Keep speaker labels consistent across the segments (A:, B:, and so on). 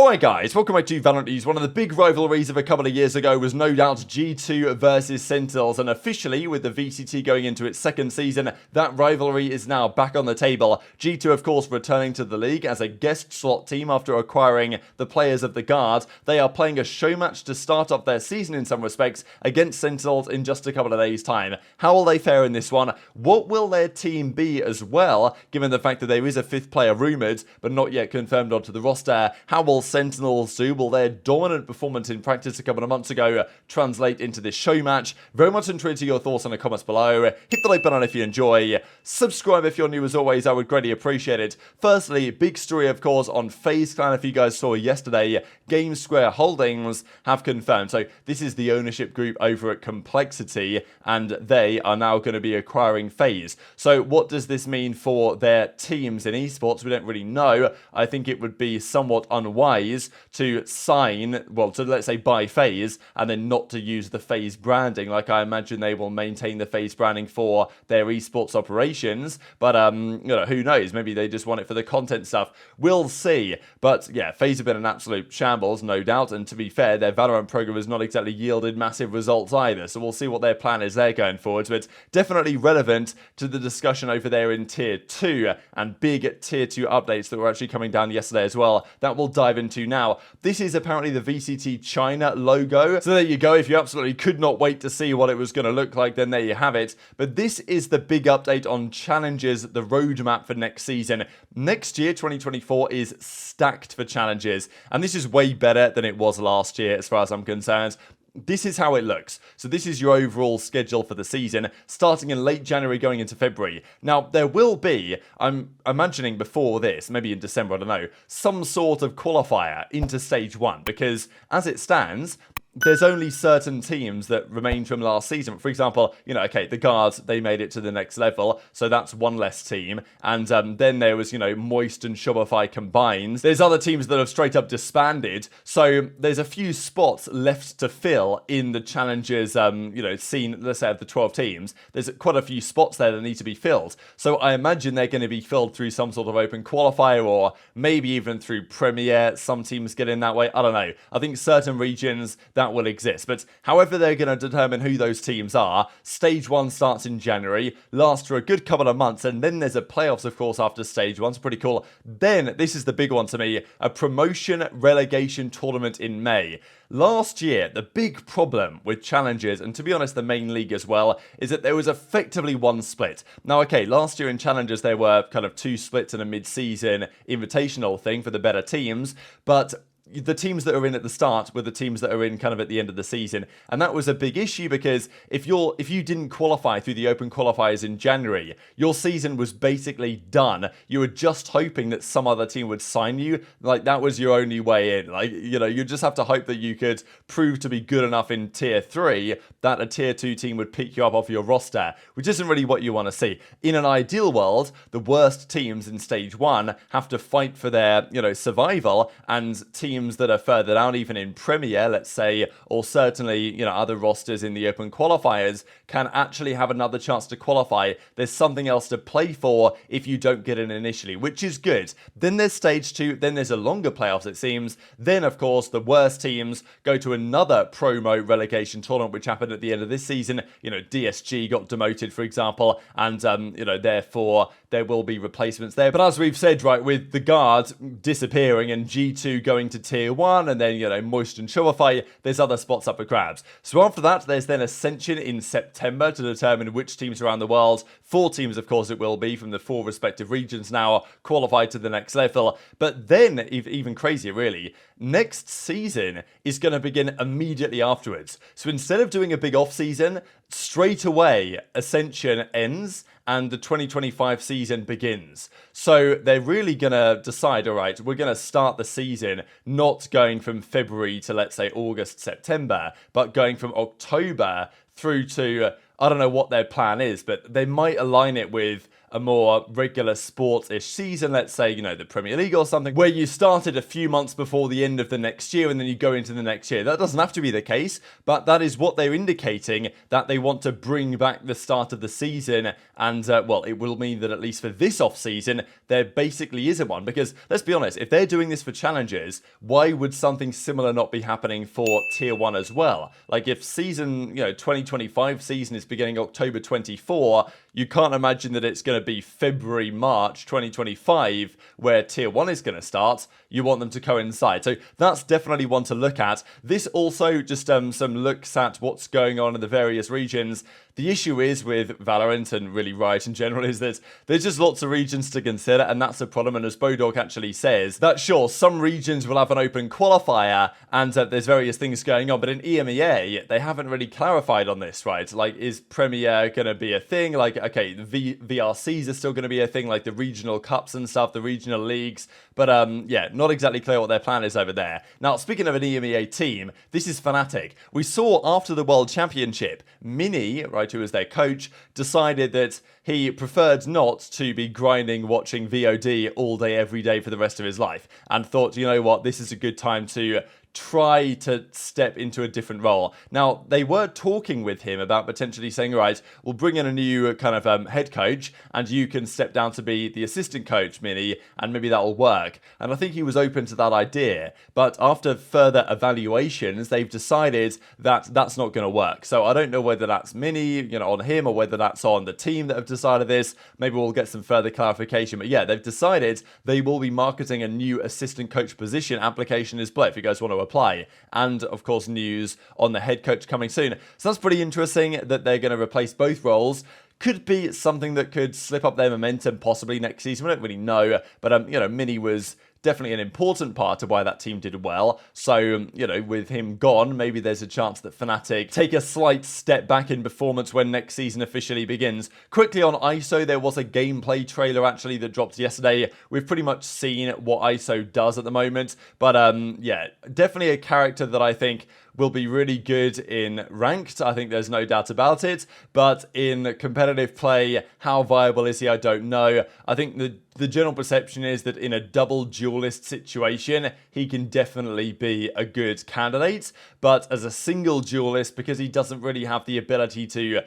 A: Alright guys, welcome back to VALORANT News. One of the big rivalries of a couple of years ago was no doubt G2 versus Sentinels, and officially with the VCT going into its second season, that rivalry is now back on the table. G2 of course returning to the league as a guest slot team after acquiring the players of the Guard. They are playing a show match to start off their season in some respects against Sentinels in just a couple of days time. How will they fare in this one? What will their team be as well, given the fact that there is a fifth player rumoured but not yet confirmed onto the roster? How will Sentinels do? Will their dominant performance in practice a couple of months ago translate into this show match? Very much intrigued to your thoughts in the comments below. Hit the like button if you enjoy. Subscribe if you're new as always, I would greatly appreciate it. Firstly, big story of course on FaZe Clan. If you guys saw yesterday, Game Square Holdings have confirmed. So this is the ownership group over at Complexity, and they are now going to be acquiring FaZe. So what does this mean for their teams in esports? We don't really know. I think it would be somewhat unwise to sign, well, to let's say buy FaZe and then not to use the FaZe branding. Like, I imagine they will maintain the FaZe branding for their esports operations, but you know, who knows? Maybe they just want it for the content stuff. We'll see. But yeah, FaZe have been an absolute shambles, no doubt, and to be fair, their VALORANT program has not exactly yielded massive results either, so we'll see what their plan is there going forward. But definitely relevant to the discussion over there in Tier 2, and big Tier 2 updates that were actually coming down yesterday as well, that we'll dive into now. This is apparently the VCT China logo, so there you go. If you absolutely could not wait to see what it was going to look like, then there you have it. But this is the big update on challenges, the roadmap for next season. Next year, 2024, is stacked for challenges, and this is way better than it was last year as far as I'm concerned. This is how it looks. So this is your overall schedule for the season, starting in late January going into February. Now, there will be, I'm imagining before this, maybe in December, I don't know, some sort of qualifier into Stage 1, because as it stands, there's only certain teams that remain from last season. For example, you know, okay, the Guards, they made it to the next level, so that's one less team. And then there was, you know, Moist and Shopify combined. There's other teams that have straight up disbanded, so there's a few spots left to fill in the challenges, you know, scene, let's say, of the 12 teams. There's quite a few spots there that need to be filled. So I imagine they're going to be filled through some sort of open qualifier, or maybe even through Premier. Some teams get in that way. I don't know. I think certain regions that will exist, but however they're going to determine who those teams are, Stage 1 starts in January, lasts for a good couple of months, and then there's a playoffs of course after Stage 1, so pretty cool. Then, this is the big one to me, a promotion relegation tournament in May. Last year, the big problem with challenges, and to be honest the main league as well, is that there was effectively one split. Now okay, last year in challenges there were kind of two splits and a mid-season invitational thing for the better teams, but the teams that are in at the start were the teams that are in kind of at the end of the season, and that was a big issue because if you didn't qualify through the open qualifiers in January, your season was basically done. You were just hoping that some other team would sign you. Like, that was your only way in. Like, you know, you just have to hope that you could prove to be good enough in Tier 3 that a Tier 2 team would pick you up off your roster, which isn't really what you want to see. In an ideal world, the worst teams in Stage 1 have to fight for their, you know, survival, and teams that are further down, even in Premier, let's say, or certainly, you know, other rosters in the open qualifiers, can actually have another chance to qualify. There's something else to play for if you don't get in initially, which is good. Then there's Stage 2, then there's a longer playoffs, it seems. Then, of course, the worst teams go to another promo relegation tournament, which happened at the end of this season. You know, DSG got demoted, for example, and, you know, therefore, there will be replacements there. But as we've said, right, with the Guard disappearing and G2 going to Tier 1, and then, you know, Moist and Shopify, there's other spots up for grabs. So after that, there's then Ascension in September to determine which teams around the world, 4 teams of course it will be from the 4 respective regions now, qualified to the next level. But then, even crazier really, next season is going to begin immediately afterwards. So instead of doing a big off season, straight away Ascension ends and the 2025 season begins. So they're really going to decide, all right, we're going to start the season not going from February to, let's say, August, September, but going from October through to, I don't know what their plan is, but they might align it with a more regular sports-ish season, let's say, the Premier League or something, where you started a few months before the end of the next year and then you go into the next year. That doesn't have to be the case, but that is what they're indicating, that they want to bring back the start of the season, and, well, it will mean that at least for this off-season, there basically isn't one, because, let's be honest, if they're doing this for challenges, why would something similar not be happening for Tier 1 as well? Like, if season, 2025 season is beginning October 24, you can't imagine that it's going to be February, March 2025 where Tier 1 is going to start. You want them to coincide. So that's definitely one to look at. This also just some looks at what's going on in the various regions. The issue is with VALORANT and really Riot in general is that there's just lots of regions to consider, and that's a problem. And as Bodog actually says, that sure, some regions will have an open qualifier and there's various things going on, but in EMEA, they haven't really clarified on this, right? Like, is Premier going to be a thing? Like, okay, the VRCs are still going to be a thing, like the regional cups and stuff, the regional leagues, but yeah, not exactly clear what their plan is over there. Now, speaking of an EMEA team, this is Fnatic. We saw after the World Championship, Mini, right, who was their coach, decided that he preferred not to be grinding, watching VOD all day, every day for the rest of his life, and thought, you know what, this is a good time to try to step into a different role. Now, they were talking with him about potentially saying, right, we'll bring in a new kind of head coach and you can step down to be the assistant coach, Mini, and maybe that'll work. And I think he was open to that idea. But after further evaluations, they've decided that that's not going to work. So I don't know whether that's Mini, on him, or whether that's on the team that have decided this. Maybe we'll get some further clarification. But yeah, they've decided they will be marketing a new assistant coach position. Application is below if you guys want to apply, and of course news on the head coach coming soon. So that's pretty interesting that they're going to replace both roles. Could be something that could slip up their momentum possibly next season. We don't really know, but Mini was definitely an important part of why that team did well. So, with him gone, maybe there's a chance that Fnatic take a slight step back in performance when next season officially begins. Quickly on ISO, there was a gameplay trailer actually that dropped yesterday. We've pretty much seen what ISO does at the moment, but yeah, definitely a character that I think will be really good in ranked. I think there's no doubt about it. But in competitive play, how viable is he? I don't know. I think the general perception is that in a double duelist situation, he can definitely be a good candidate. But as a single duelist, because he doesn't really have the ability to,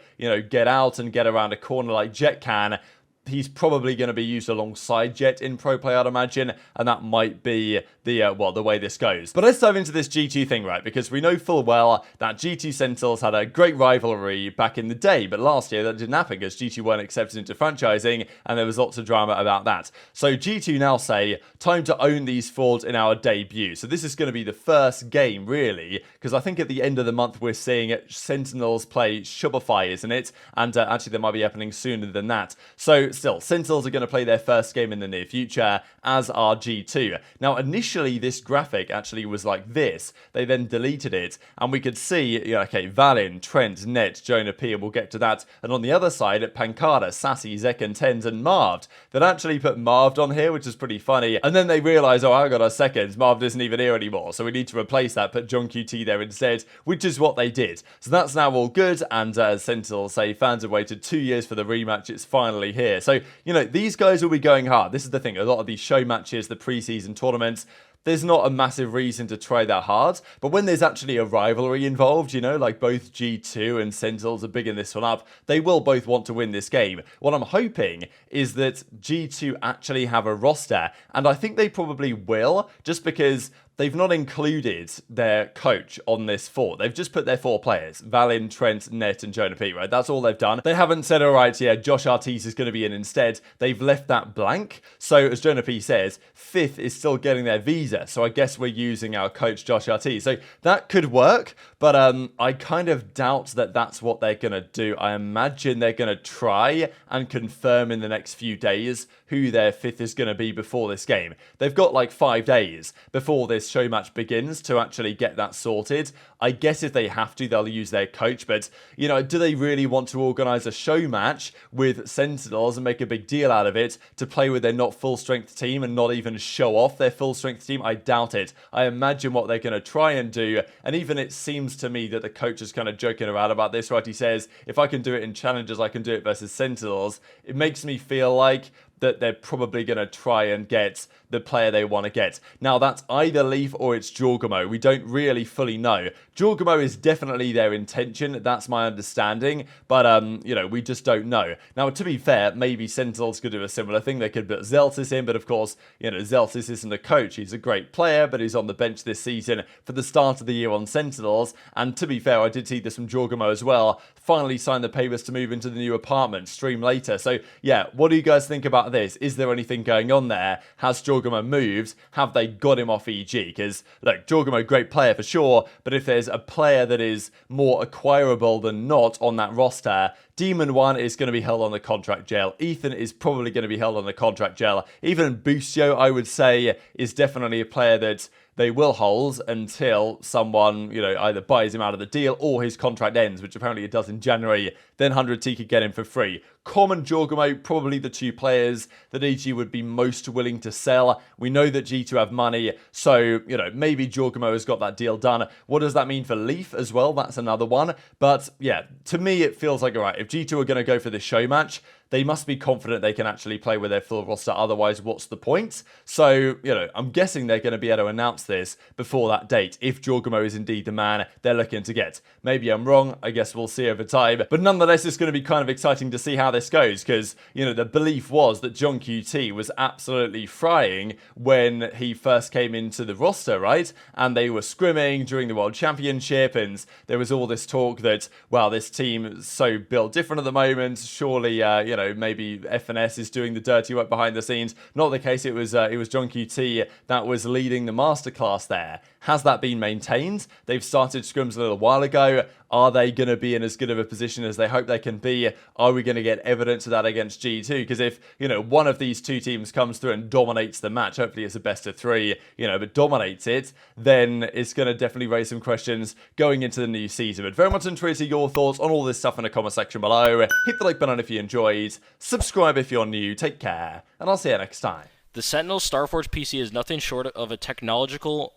A: get out and get around a corner like Jet can, he's probably going to be used alongside Jet in pro play, I'd imagine, and that might be the way this goes. But let's dive into this G2 thing, right? Because we know full well that G2 Sentinels had a great rivalry back in the day, but last year that didn't happen because G2 weren't accepted into franchising, and there was lots of drama about that. So G2 now say, time to own these frauds in our debut. So this is going to be the first game, really, because I think at the end of the month we're seeing Sentinels play Shopify, isn't it? And actually that might be happening sooner than that. So still, Sentinels are going to play their first game in the near future, as are G2. Now, initially, this graphic actually was like this. They then deleted it, and we could see, okay, Valin, Trent, Net, Jonah P, and we'll get to that. And on the other side, Pancada, Sassy, Zek, and Tens, and Marved. That actually put Marved on here, which is pretty funny. And then they realised, oh, hang on a second, Marved isn't even here anymore, so we need to replace that, put John QT there instead, which is what they did. So that's now all good, and Sentinels say fans have waited 2 years for the rematch, it's finally here. So, these guys will be going hard. This is the thing. A lot of these show matches, the preseason tournaments, there's not a massive reason to try that hard. But when there's actually a rivalry involved, like both G2 and Sentinels are bigging this one up, they will both want to win this game. What I'm hoping is that G2 actually have a roster, and I think they probably will, just because they've not included their coach on this 4. They've just put their 4 players, Valin, Trent, Net, and Jonah P, right? That's all they've done. They haven't said, all right, yeah, Josh Artis is going to be in instead. They've left that blank. So as Jonah P says, 5th is still getting their visa. So I guess we're using our coach, Josh Artis. So that could work, but I kind of doubt that that's what they're going to do. I imagine they're going to try and confirm in the next few days who their 5th is going to be before this game. They've got like 5 days before this this Showmatch begins to actually get that sorted. I guess if they have to, they'll use their coach. But, you know, do they really want to organise a Showmatch with Sentinels and make a big deal out of it to play with their not full-strength team and not even show off their full-strength team? I doubt it. I imagine what they're going to try and do, and even it seems to me that the coach is kind of joking around about this, right? He says, if I can do it in challenges, I can do it versus Sentinels. It makes me feel like that they're probably going to try and get the player they want to get. Now, that's either Leaf or it's Jorgamo. We don't really fully know. Jorgamo is definitely their intention. That's my understanding. But, you know, we just don't know. Now, to be fair, maybe Sentinels could do a similar thing. They could put Zeltis in, but of course, you know, Zeltis isn't a coach. He's a great player, but he's on the bench this season for the start of the year on Sentinels. And to be fair, I did see this from Jorgamo as well. Finally signed the papers to move into the new apartment, stream later. So, yeah, what do you guys think about this? Is there anything going on there? Has Jorgamo moved? Have they got him off EG? Because, look, Jorgamo, great player for sure, but if there's a player that is more acquirable than not on that roster, Demon 1 is going to be held on the contract jail. Ethan is probably going to be held on the contract jail. Even Boostio, I would say, is definitely a player that they will hold until someone, you know, either buys him out of the deal or his contract ends, which apparently it does in January. Then 100T could get him for free. Common Jorgamo, probably the two players that EG would be most willing to sell. We know that G2 have money, so, you know, maybe Jorgamo has got that deal done. What does that mean for Leaf as well? That's another one. But, yeah, to me, it feels like, all right, if G2 are going to go for this show match, they must be confident they can actually play with their full roster. Otherwise, what's the point? So, you know, I'm guessing they're going to be able to announce this before that date. If Jorgamo is indeed the man they're looking to get. Maybe I'm wrong. I guess we'll see over time. But nonetheless, it's going to be kind of exciting to see how this goes. Because, you know, the belief was that Gen.G was absolutely frying when he first came into the roster, right? And they were scrimming during the World Championship. And there was all this talk that, well, this team is so built different at the moment. Surely, you know, maybe FNS is doing the dirty work behind the scenes. Not the case. It was Gen.G that was leading the masterclass there. Has that been maintained? They've started scrims a little while ago. Are they going to be in as good of a position as they hope they can be? Are we going to get evidence of that against G2? Because if, you know, one of these two teams comes through and dominates the match, hopefully it's a best of three, you know, but dominates it, then it's going to definitely raise some questions going into the new season. But very much interested in your thoughts on all this stuff in the comment section below. Hit the like button if you enjoyed. Subscribe if you're new. Take care, and I'll see you next time.
B: The Sentinel Starforge PC is nothing short of a technological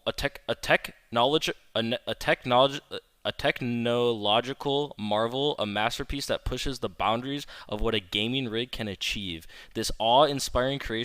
B: marvel, a masterpiece that pushes the boundaries of what a gaming rig can achieve. This awe-inspiring creation